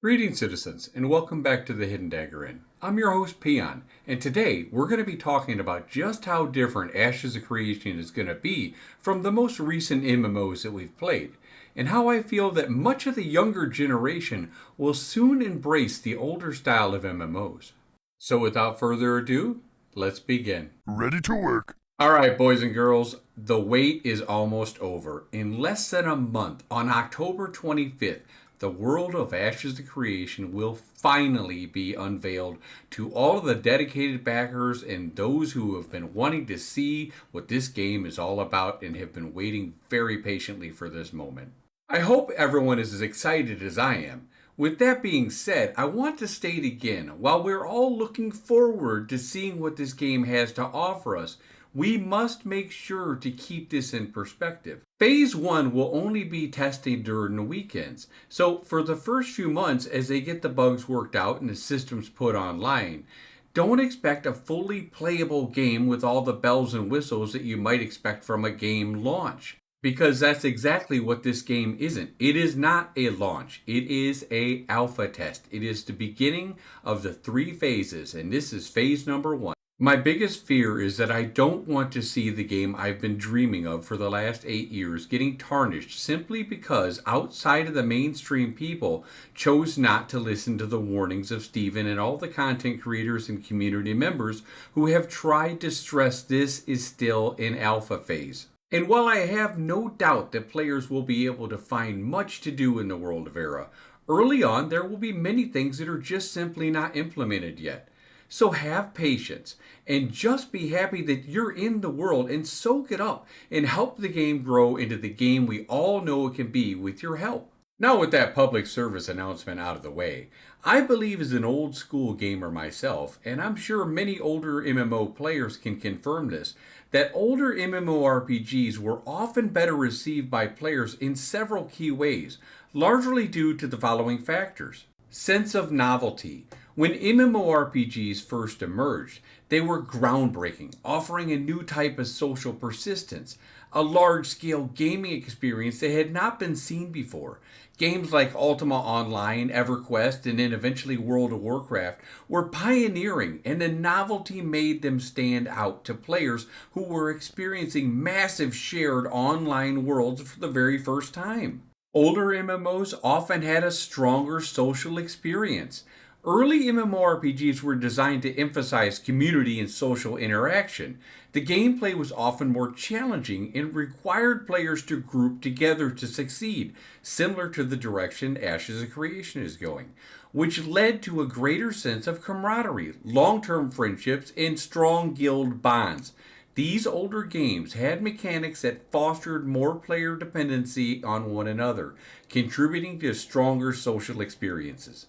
Greetings, citizens, and welcome back to the Hidden Dagger Inn. I'm your host, Peon, and today we're going to be talking about just how different Ashes of Creation is going to be from the most recent MMOs that we've played, and how I feel that much of the younger generation will soon embrace the older style of MMOs. So, without further ado, let's begin. Ready to work. All right, boys and girls, the wait is almost over. In less than a month, on October 25th, the world of Ashes of Creation will finally be unveiled to all of the dedicated backers and those who have been wanting to see what this game is all about and have been waiting very patiently for this moment. I hope everyone is as excited as I am. With that being said, I want to state again, while we're all looking forward to seeing what this game has to offer us, we must make sure to keep this in perspective. Phase 1 will only be testing during the weekends, so for the first few months as they get the bugs worked out and the systems put online, don't expect a fully playable game with all the bells and whistles that you might expect from a game launch. Because that's exactly what this game isn't. It is not a launch. It is a alpha test. It is the beginning of the 3 phases, and this is phase number 1. My biggest fear is that I don't want to see the game I've been dreaming of for the last 8 years getting tarnished simply because outside of the mainstream people chose not to listen to the warnings of Steven and all the content creators and community members who have tried to stress this is still in alpha phase. And while I have no doubt that players will be able to find much to do in the world of Era, early on there will be many things that are just simply not implemented yet. So have patience and just be happy that you're in the world and soak it up and help the game grow into the game we all know it can be with your help. Now, with that public service announcement out of the way, I believe as an old school gamer myself, and I'm sure many older MMO players can confirm this, that older MMORPGs were often better received by players in several key ways, largely due to the following factors. Sense of novelty. When MMORPGs first emerged, they were groundbreaking, offering a new type of social persistence, a large-scale gaming experience that had not been seen before. Games like Ultima Online, EverQuest, and then eventually World of Warcraft were pioneering, and the novelty made them stand out to players who were experiencing massive shared online worlds for the very first time. Older MMOs often had a stronger social experience. Early MMORPGs were designed to emphasize community and social interaction. The gameplay was often more challenging and required players to group together to succeed, similar to the direction Ashes of Creation is going, which led to a greater sense of camaraderie, long-term friendships, and strong guild bonds. These older games had mechanics that fostered more player dependency on one another, contributing to stronger social experiences.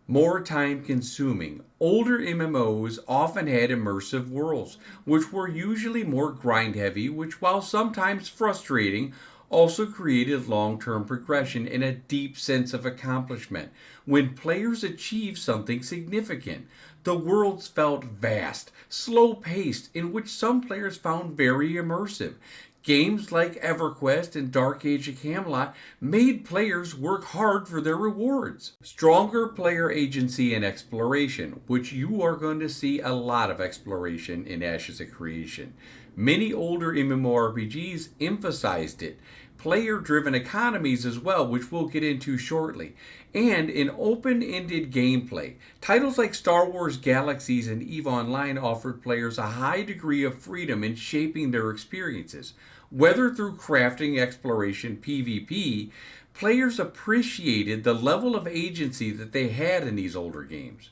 More time consuming. Older MMOs often had immersive worlds, which were usually more grind heavy, which, while sometimes frustrating, also created long term progression and a deep sense of accomplishment. When players achieved something significant, the worlds felt vast, slow paced, in which some players found very immersive. Games like EverQuest and Dark Age of Camelot made players work hard for their rewards. Stronger player agency and exploration, which you are going to see a lot of exploration in Ashes of Creation. Many older MMORPGs emphasized it. Player-driven economies as well, which we'll get into shortly, and an open-ended gameplay. Titles like Star Wars Galaxies and EVE Online offered players a high degree of freedom in shaping their experiences. Whether through crafting, exploration, PvP, players appreciated the level of agency that they had in these older games.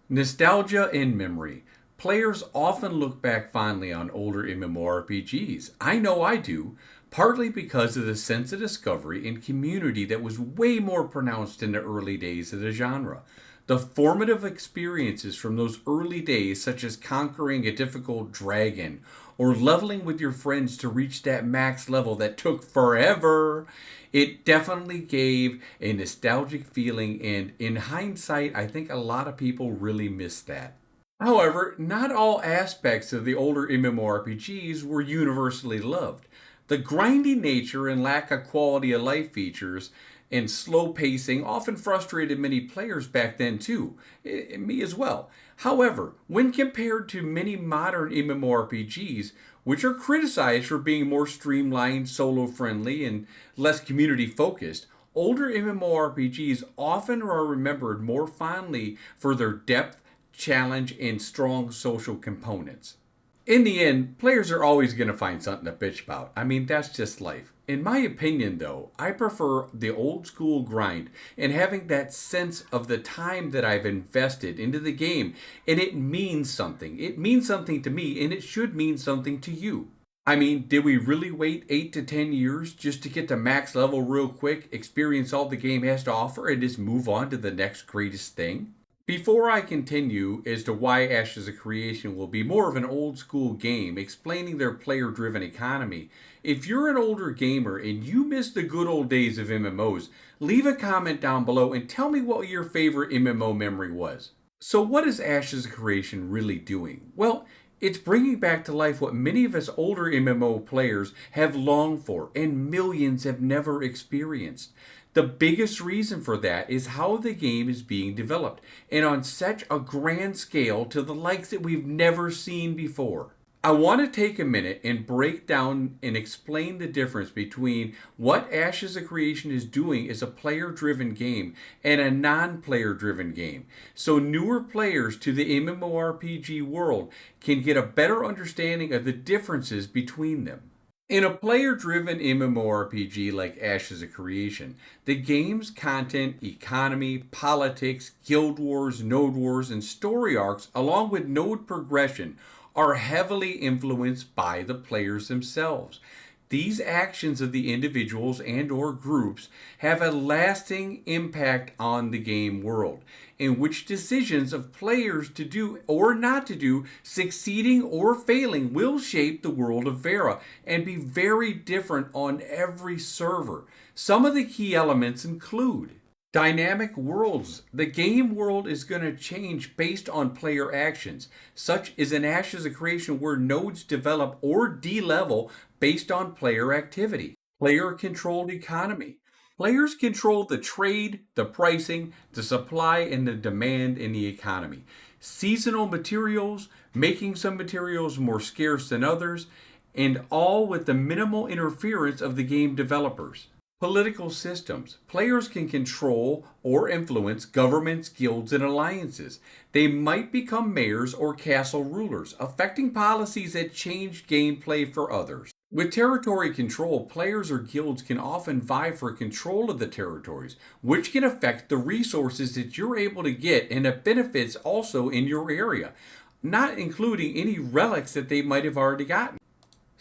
Nostalgia and memory. Players often look back fondly on older MMORPGs. I know I do, partly because of the sense of discovery and community that was way more pronounced in the early days of the genre. The formative experiences from those early days, such as conquering a difficult dragon or leveling with your friends to reach that max level that took forever, it definitely gave a nostalgic feeling, and in hindsight, I think a lot of people really missed that. However, not all aspects of the older MMORPGs were universally loved. The grinding nature and lack of quality of life features and slow pacing often frustrated many players back then too, me as well. However, when compared to many modern MMORPGs, which are criticized for being more streamlined, solo friendly, and less community focused, older MMORPGs often are remembered more fondly for their depth, challenge, and strong social components. In the end, players are always going to find something to bitch about. I mean, that's just life. In my opinion, though, I prefer the old school grind and having that sense of the time that I've invested into the game, and it means something. It means something to me, and it should mean something to you. I mean, did we really wait 8 to 10 years just to get to max level real quick, experience all the game has to offer, and just move on to the next greatest thing? Before I continue as to why Ashes of Creation will be more of an old school game explaining their player driven economy, if you're an older gamer and you miss the good old days of MMOs, leave a comment down below and tell me what your favorite MMO memory was. So, what is Ashes of Creation really doing? Well, it's bringing back to life what many of us older MMO players have longed for and millions have never experienced. The biggest reason for that is how the game is being developed, and on such a grand scale to the likes that we've never seen before. I want to take a minute and break down and explain the difference between what Ashes of Creation is doing as a player driven game and a non player driven game, so newer players to the MMORPG world can get a better understanding of the differences between them. In a player driven MMORPG like Ashes of Creation, the game's content, economy, politics, guild wars, node wars, and story arcs, along with node progression, are heavily influenced by the players themselves. These actions of the individuals and or groups have a lasting impact on the game world, in which decisions of players to do or not to do, succeeding or failing, will shape the world of Vera and be very different on every server. Some of the key elements include dynamic worlds. The game world is going to change based on player actions, such as in Ashes of Creation where nodes develop or de-level based on player activity. Player controlled economy. Players control the trade, the pricing, the supply, and the demand in the economy. Seasonal materials, making some materials more scarce than others, and all with the minimal interference of the game developers. Political systems. Players can control or influence governments, guilds, and alliances. They might become mayors or castle rulers, affecting policies that change gameplay for others. With territory control, players or guilds can often vie for control of the territories, which can affect the resources that you're able to get and the benefits also in your area, not including any relics that they might have already gotten.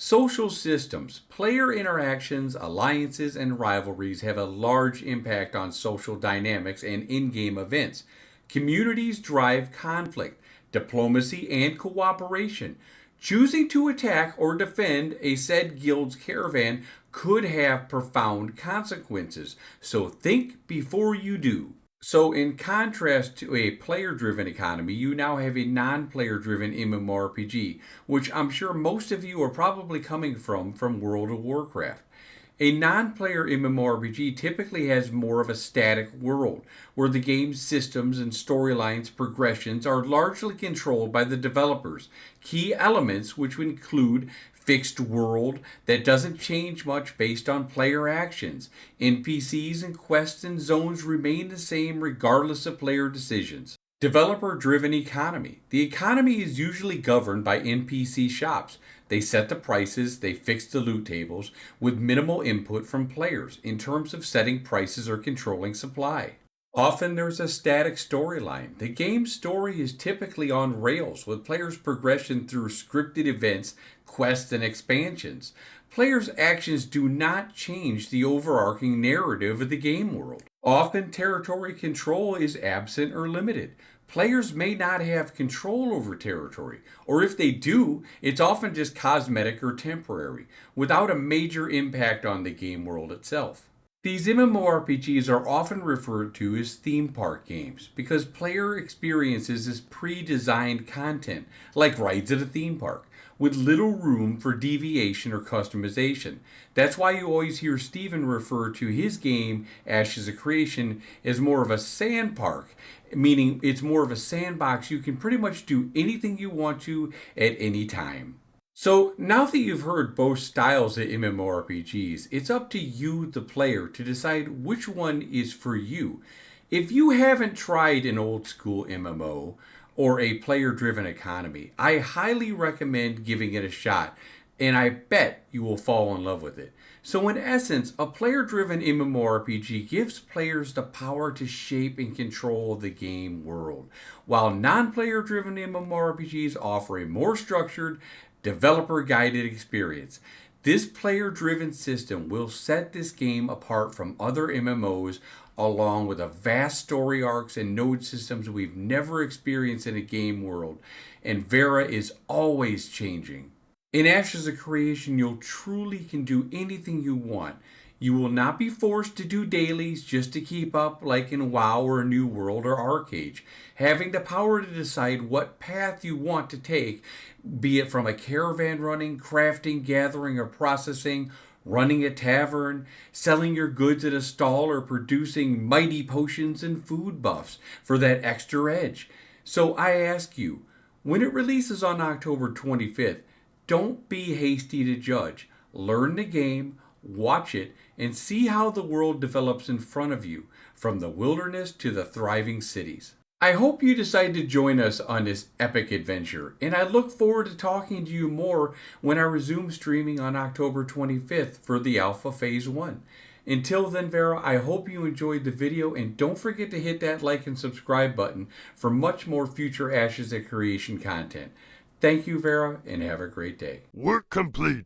Social systems, player interactions, alliances, and rivalries have a large impact on social dynamics and in-game events. Communities drive conflict, diplomacy, and cooperation. Choosing to attack or defend a said guild's caravan could have profound consequences, so think before you do. So, in contrast to a player driven economy, you now have a non player driven MMORPG, which I'm sure most of you are probably coming from World of Warcraft. A non player MMORPG typically has more of a static world, where the game's systems and storylines progressions are largely controlled by the developers. Key elements, which would include fixed world that doesn't change much based on player actions. NPCs and quests and zones remain the same regardless of player decisions. Developer driven economy. The economy is usually governed by NPC shops. They set the prices, they fix the loot tables, with minimal input from players in terms of setting prices or controlling supply. Often there's a static storyline. The game's story is typically on rails, with players' progression through scripted events, quests, and expansions. Players' actions do not change the overarching narrative of the game world. Often territory control is absent or limited. Players may not have control over territory, or if they do, it's often just cosmetic or temporary, without a major impact on the game world itself. These MMORPGs are often referred to as theme park games because player experiences is pre-designed content, like rides at a theme park. with little room for deviation or customization. That's why you always hear Steven refer to his game, Ashes of Creation, as more of a sand park, meaning it's more of a sandbox. You can pretty much do anything you want to at any time. So now that you've heard both styles of MMORPGs, it's up to you, the player, to decide which one is for you. If you haven't tried an old school MMO or a player driven economy, I highly recommend giving it a shot, and I bet you will fall in love with it. So, in essence, a player driven MMORPG gives players the power to shape and control the game world, while non player driven MMORPGs offer a more structured, developer guided experience. This player driven system will set this game apart from other MMOs, along with a vast story arcs and node systems we've never experienced in a game world. And Vera is always changing. In Ashes of Creation, you'll truly can do anything you want. You will not be forced to do dailies just to keep up like in WoW or New World or Arcade. Having the power to decide what path you want to take, be it from a caravan running, crafting, gathering, or processing, running a tavern, selling your goods at a stall, or producing mighty potions and food buffs for that extra edge. So I ask you, when it releases on October 25th, don't be hasty to judge. Learn the game, watch it, and see how the world develops in front of you, from the wilderness to the thriving cities. I hope you decide to join us on this epic adventure, and I look forward to talking to you more when I resume streaming on October 25th for the Alpha Phase 1. Until then, Vera, I hope you enjoyed the video, and don't forget to hit that like and subscribe button for much more future Ashes of Creation content. Thank you, Vera, and have a great day. Work complete.